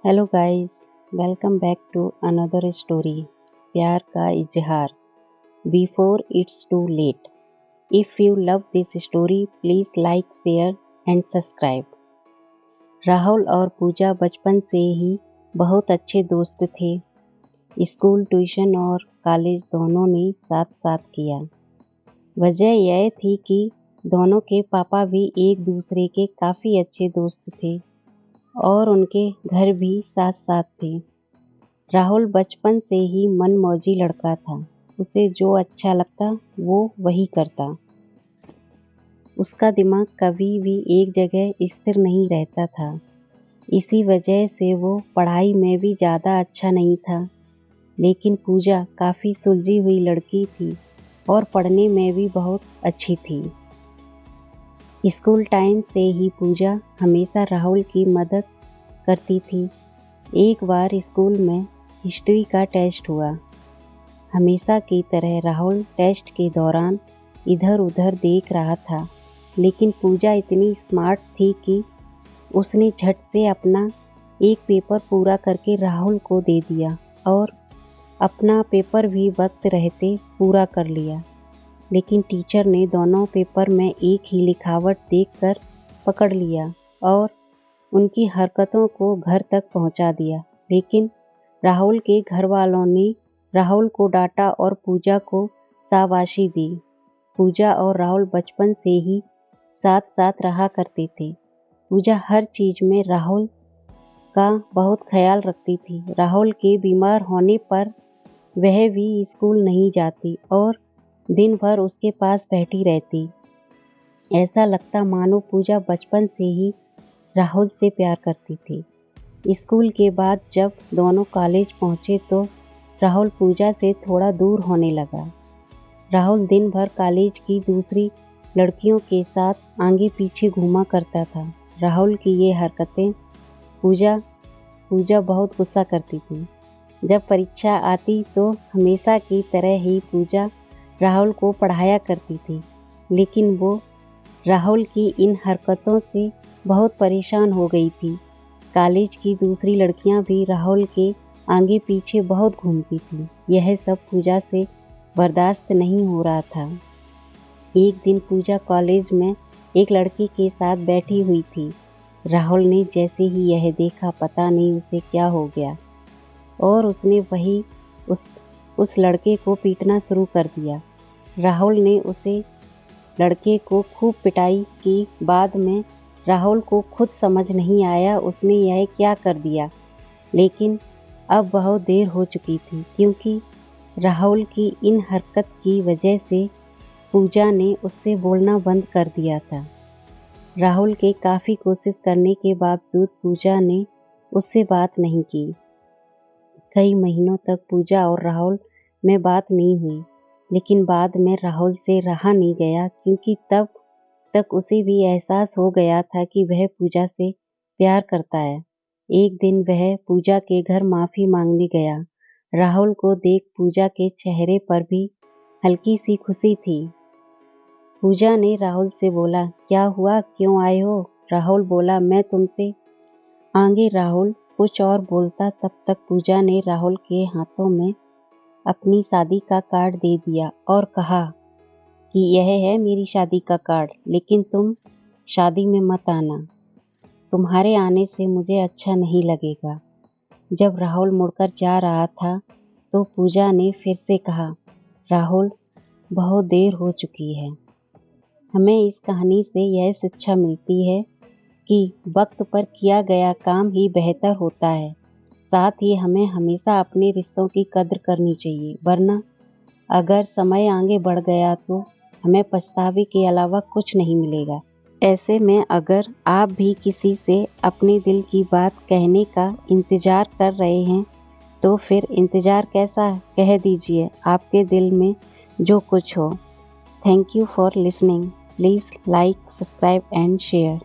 Hello guys, welcome back to another story. प्यार का इजहार before it's too late. If you love this story please like share and subscribe. Rahul और पूजा बचपन से ही बहुत अच्छे दोस्त थे। स्कूल, ट्यूशन और कॉलेज दोनों ने साथ साथ किया। वजह यह थी कि दोनों के पापा भी एक दूसरे के काफ़ी अच्छे दोस्त थे और उनके घर भी साथ साथ थे। राहुल बचपन से ही मनमौजी लड़का था। उसे जो अच्छा लगता वो वही करता। उसका दिमाग कभी भी एक जगह स्थिर नहीं रहता था। इसी वजह से वो पढ़ाई में भी ज़्यादा अच्छा नहीं था। लेकिन पूजा काफ़ी सुलझी हुई लड़की थी और पढ़ने में भी बहुत अच्छी थी। स्कूल टाइम से ही पूजा हमेशा राहुल की मदद करती थी। एक बार स्कूल में हिस्ट्री का टेस्ट हुआ। हमेशा की तरह राहुल टेस्ट के दौरान इधर उधर देख रहा था, लेकिन पूजा इतनी स्मार्ट थी कि उसने झट से अपना एक पेपर पूरा करके राहुल को दे दिया और अपना पेपर भी वक्त रहते पूरा कर लिया। लेकिन टीचर ने दोनों पेपर में एक ही लिखावट देखकर पकड़ लिया और उनकी हरकतों को घर तक पहुंचा दिया। लेकिन राहुल के घर वालों ने राहुल को डांटा और पूजा को शाबाशी दी। पूजा और राहुल बचपन से ही साथ साथ रहा करते थे। पूजा हर चीज में राहुल का बहुत ख्याल रखती थी। राहुल के बीमार होने पर वह भी स्कूल नहीं जाती और दिन भर उसके पास बैठी रहती। ऐसा लगता मानो पूजा बचपन से ही राहुल से प्यार करती थी। स्कूल के बाद जब दोनों कॉलेज पहुंचे तो राहुल पूजा से थोड़ा दूर होने लगा। राहुल दिन भर कॉलेज की दूसरी लड़कियों के साथ आगे पीछे घूमा करता था। राहुल की ये हरकतें पूजा बहुत गुस्सा करती थी। जब परीक्षा आती तो हमेशा की तरह ही पूजा राहुल को पढ़ाया करती थी, लेकिन वो राहुल की इन हरकतों से बहुत परेशान हो गई थी। कॉलेज की दूसरी लड़कियां भी राहुल के आगे पीछे बहुत घूमती थी। यह सब पूजा से बर्दाश्त नहीं हो रहा था। एक दिन पूजा कॉलेज में एक लड़की के साथ बैठी हुई थी। राहुल ने जैसे ही यह देखा, पता नहीं उसे क्या हो गया और उसने वही उस लड़के को पीटना शुरू कर दिया। राहुल ने उसे लड़के को खूब पिटाई की। बाद में राहुल को खुद समझ नहीं आया उसने यह क्या कर दिया, लेकिन अब बहुत देर हो चुकी थी, क्योंकि राहुल की इन हरकत की वजह से पूजा ने उससे बोलना बंद कर दिया था। राहुल के काफ़ी कोशिश करने के बावजूद पूजा ने उससे बात नहीं की। कई महीनों तक पूजा और राहुल में बात नहीं हुई, लेकिन बाद में राहुल से रहा नहीं गया, क्योंकि तब तक उसे भी एहसास हो गया था कि वह पूजा से प्यार करता है। एक दिन वह पूजा के घर माफ़ी मांगने गया। राहुल को देख पूजा के चेहरे पर भी हल्की सी खुशी थी। पूजा ने राहुल से बोला, क्या हुआ, क्यों आए हो? राहुल बोला, मैं तुमसे आगे राहुल कुछ और बोलता, तब तक पूजा ने राहुल के हाथों में अपनी शादी का कार्ड दे दिया और कहा कि यह है मेरी शादी का कार्ड, लेकिन तुम शादी में मत आना। तुम्हारे आने से मुझे अच्छा नहीं लगेगा। जब राहुल मुड़कर जा रहा था तो पूजा ने फिर से कहा, राहुल, बहुत देर हो चुकी है। हमें इस कहानी से यह शिक्षा मिलती है कि वक्त पर किया गया काम ही बेहतर होता है। साथ ही हमें हमेशा अपने रिश्तों की कद्र करनी चाहिए, वरना अगर समय आगे बढ़ गया तो हमें पछतावे के अलावा कुछ नहीं मिलेगा। ऐसे में अगर आप भी किसी से अपने दिल की बात कहने का इंतज़ार कर रहे हैं तो फिर इंतज़ार कैसा, कह दीजिए आपके दिल में जो कुछ हो। Thank you for listening. Please like, subscribe and share.